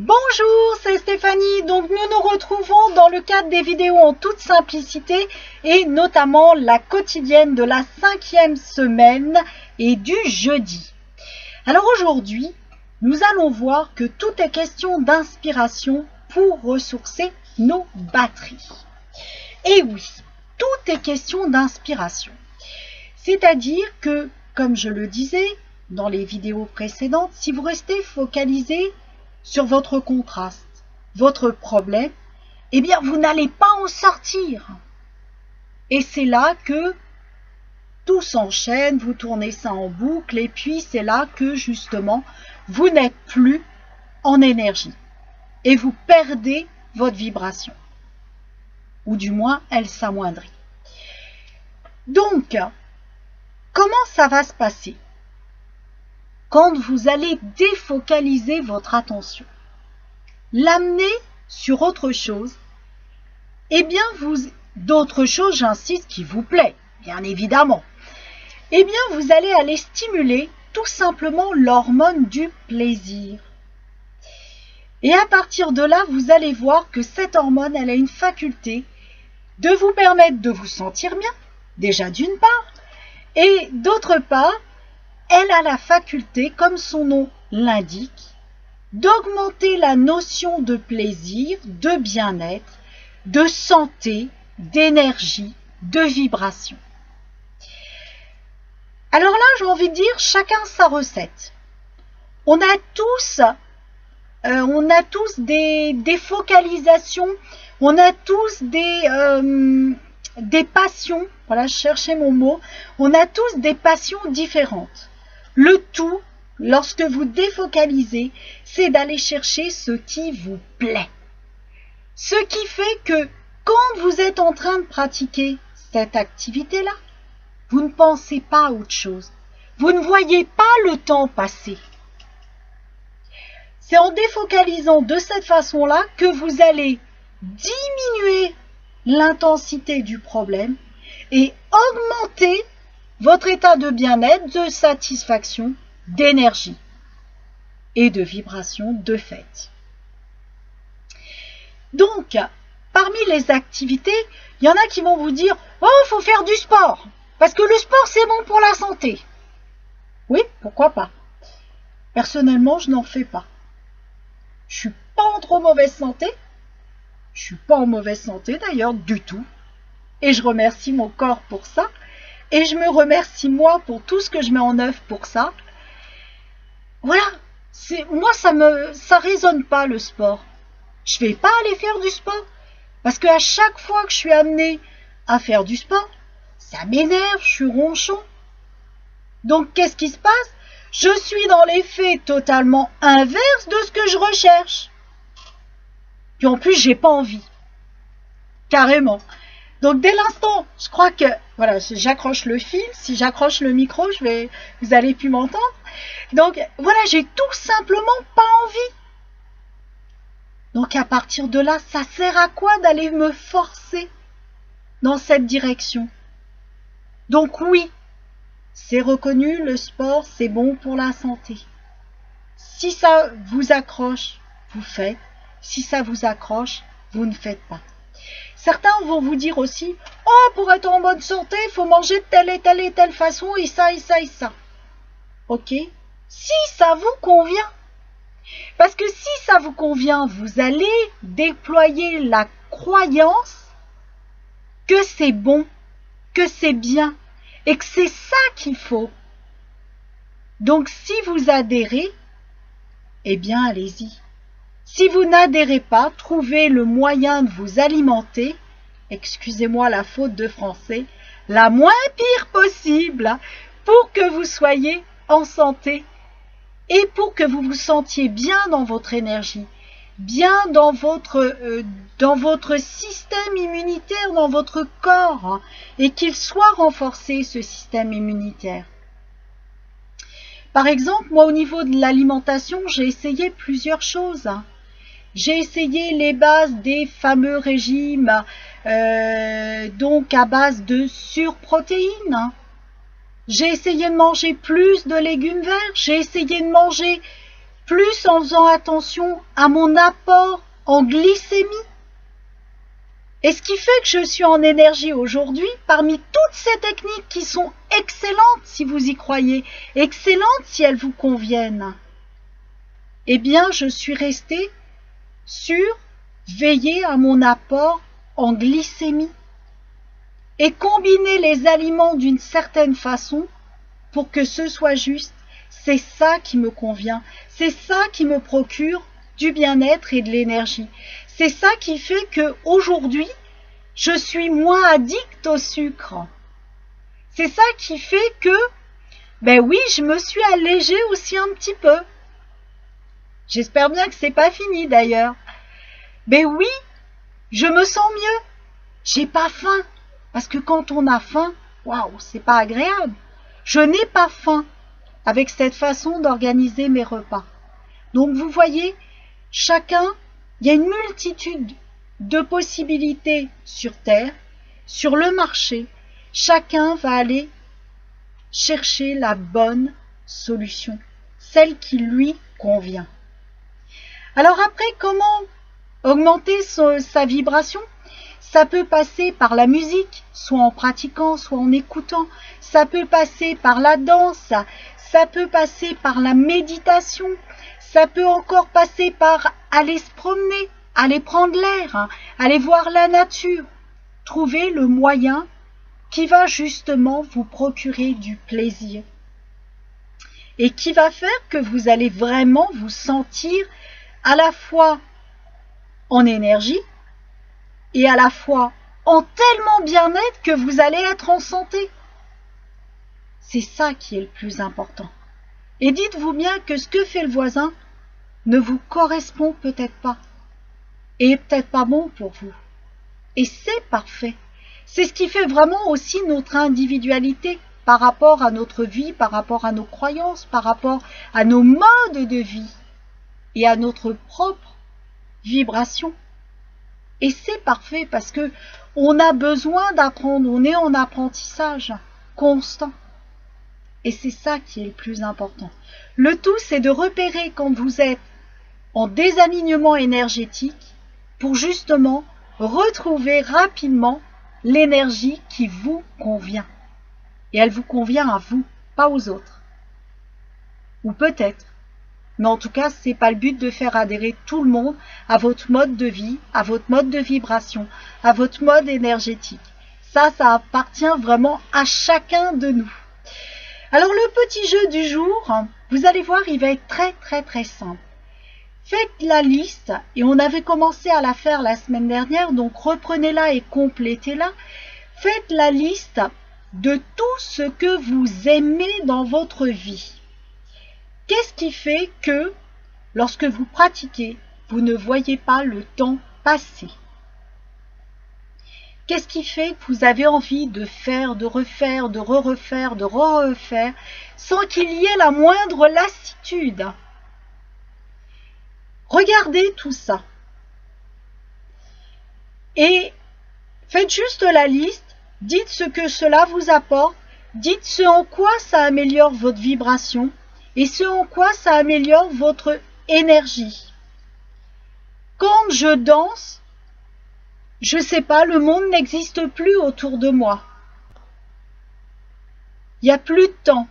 Bonjour, c'est Stéphanie. Donc nous nous retrouvons dans le cadre des vidéos en toute simplicité et notamment la quotidienne de la 5e semaine et du jeudi. Alors aujourd'hui, nous allons voir que tout est question d'inspiration pour ressourcer nos batteries. Et oui, tout est question d'inspiration. C'est-à-dire que, comme je le disais dans les vidéos précédentes, si vous restez focalisé sur votre contraste, votre problème, eh bien vous n'allez pas en sortir. Et c'est là que tout s'enchaîne, vous tournez ça en boucle et puis c'est là que justement vous n'êtes plus en énergie et vous perdez votre vibration. Ou du moins elle s'amoindrit. Donc, comment ça va se passer quand vous allez défocaliser votre attention, l'amener sur autre chose, eh bien d'autres choses, j'insiste, qui vous plaît, bien évidemment, eh bien vous allez aller stimuler tout simplement l'hormone du plaisir. Et à partir de là, vous allez voir que cette hormone, elle a une faculté de vous permettre de vous sentir bien, déjà d'une part, et d'autre part, elle a la faculté, comme son nom l'indique, d'augmenter la notion de plaisir, de bien-être, de santé, d'énergie, de vibration. Alors là, j'ai envie de dire, chacun sa recette. On a tous des focalisations, on a tous des passions, voilà, je cherchais mon mot, on a tous des passions différentes. Le tout, lorsque vous défocalisez, c'est d'aller chercher ce qui vous plaît. Ce qui fait que quand vous êtes en train de pratiquer cette activité-là, vous ne pensez pas à autre chose. Vous ne voyez pas le temps passer. C'est en défocalisant de cette façon-là que vous allez diminuer l'intensité du problème et augmenter votre état de bien-être, de satisfaction, d'énergie et de vibration de fait. Donc, parmi les activités, il y en a qui vont vous dire « Oh, il faut faire du sport, parce que le sport, c'est bon pour la santé. » Oui, pourquoi pas. Personnellement, je n'en fais pas. Je suis pas en trop mauvaise santé. Je suis pas en mauvaise santé d'ailleurs, du tout. Et je remercie mon corps pour ça. Et je me remercie moi pour tout ce que je mets en œuvre pour ça. Voilà, moi ça résonne pas le sport. Je vais pas aller faire du sport parce qu'à chaque fois que je suis amenée à faire du sport, ça m'énerve, je suis ronchon. Donc qu'est-ce qui se passe? Je suis dans l'effet totalement inverse de ce que je recherche. Puis en plus, j'ai pas envie. Carrément. Donc dès l'instant, je crois que, voilà, j'accroche le fil, si j'accroche le micro, vous allez plus m'entendre. Donc voilà, j'ai tout simplement pas envie. Donc à partir de là, ça sert à quoi d'aller me forcer dans cette direction? Donc oui, c'est reconnu, le sport, c'est bon pour la santé. Si ça vous accroche, vous faites. Si ça vous accroche, vous ne faites pas. Certains vont vous dire aussi « Oh, pour être en bonne santé, il faut manger de telle et telle façon, et ça, et ça, et ça. » Ok? Si ça vous convient. Parce que si ça vous convient, vous allez déployer la croyance que c'est bon, que c'est bien, et que c'est ça qu'il faut. Donc si vous adhérez, eh bien allez-y. Si vous n'adhérez pas, trouvez le moyen de vous alimenter, excusez-moi la faute de français, la moins pire possible, pour que vous soyez en santé et pour que vous vous sentiez bien dans votre énergie, bien dans votre système immunitaire, dans votre corps, et qu'il soit renforcé, ce système immunitaire. Par exemple, moi au niveau de l'alimentation, j'ai essayé plusieurs choses. J'ai essayé les bases des fameux régimes, donc à base de surprotéines. J'ai essayé de manger plus de légumes verts. J'ai essayé de manger plus en faisant attention à mon apport en glycémie. Et ce qui fait que je suis en énergie aujourd'hui, parmi toutes ces techniques qui sont excellentes si vous y croyez, excellentes si elles vous conviennent, eh bien je suis restée sur veiller à mon apport en glycémie et combiner les aliments d'une certaine façon pour que ce soit juste. C'est ça qui me convient, c'est ça qui me procure du bien-être et de l'énergie. C'est ça qui fait que aujourd'hui, je suis moins addict au sucre. C'est ça qui fait que, ben oui, je me suis allégée aussi un petit peu. J'espère bien que c'est pas fini d'ailleurs. Ben oui, je me sens mieux. J'ai pas faim. Parce que quand on a faim, waouh, c'est pas agréable. Je n'ai pas faim avec cette façon d'organiser mes repas. Donc vous voyez, chacun, il y a une multitude de possibilités sur Terre, sur le marché. Chacun va aller chercher la bonne solution, celle qui lui convient. Alors après, comment augmenter sa vibration? Ça peut passer par la musique, soit en pratiquant, soit en écoutant. Ça peut passer par la danse, ça peut passer par la méditation. Ça peut encore passer par aller se promener, aller prendre l'air, aller voir la nature. Trouver le moyen qui va justement vous procurer du plaisir et qui va faire que vous allez vraiment vous sentir à la fois en énergie et à la fois en tellement bien-être que vous allez être en santé. C'est ça qui est le plus important. Et dites-vous bien que ce que fait le voisin ne vous correspond peut-être pas et est peut-être pas bon pour vous. Et c'est parfait. C'est ce qui fait vraiment aussi notre individualité par rapport à notre vie, par rapport à nos croyances, par rapport à nos modes de vie et à notre propre vibration. Et c'est parfait parce que on a besoin d'apprendre, on est en apprentissage constant. Et c'est ça qui est le plus important. Le tout, c'est de repérer quand vous êtes en désalignement énergétique pour justement retrouver rapidement l'énergie qui vous convient. Et elle vous convient à vous, pas aux autres. Ou peut-être. Mais en tout cas, c'est pas le but de faire adhérer tout le monde à votre mode de vie, à votre mode de vibration, à votre mode énergétique. Ça appartient vraiment à chacun de nous. Alors le petit jeu du jour, vous allez voir, il va être très simple. Faites la liste, et on avait commencé à la faire la semaine dernière, donc reprenez-la et complétez-la. Faites la liste de tout ce que vous aimez dans votre vie. Qu'est-ce qui fait que, lorsque vous pratiquez, vous ne voyez pas le temps passer? Qu'est-ce qui fait que vous avez envie de faire, de refaire, de refaire, de refaire, sans qu'il y ait la moindre lassitude? Regardez tout ça. Et faites juste la liste, dites ce que cela vous apporte, dites ce en quoi ça améliore votre vibration et ce en quoi ça améliore votre énergie. Quand je danse, je sais pas, le monde n'existe plus autour de moi. Il n'y a plus de temps.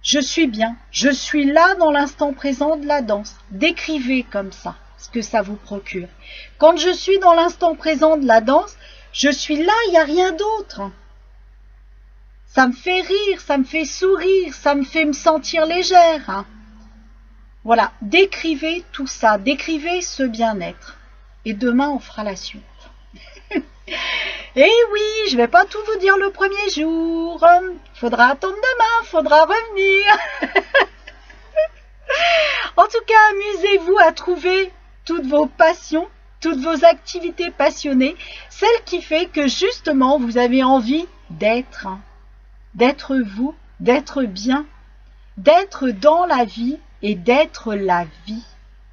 Je suis bien, je suis là dans l'instant présent de la danse. Décrivez comme ça ce que ça vous procure. Quand je suis dans l'instant présent de la danse, je suis là, il n'y a rien d'autre. Ça me fait rire, ça me fait sourire, ça me fait me sentir légère. Voilà, décrivez tout ça, décrivez ce bien-être. Et demain, on fera la suite. Et oui, je vais pas tout vous dire le premier jour. Faudra attendre demain, faudra revenir. En tout cas, amusez-vous à trouver toutes vos passions, toutes vos activités passionnées, celles qui fait que justement vous avez envie d'être vous, d'être bien, d'être dans la vie et d'être la vie,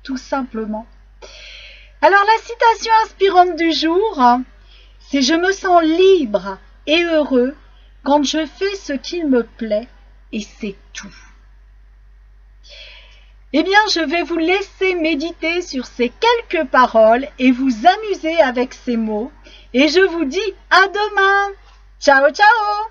tout simplement. Alors la citation inspirante du jour, c'est « Je me sens libre et heureux quand je fais ce qu'il me plaît et c'est tout ». Eh bien, je vais vous laisser méditer sur ces quelques paroles et vous amuser avec ces mots. Et je vous dis à demain. Ciao, ciao!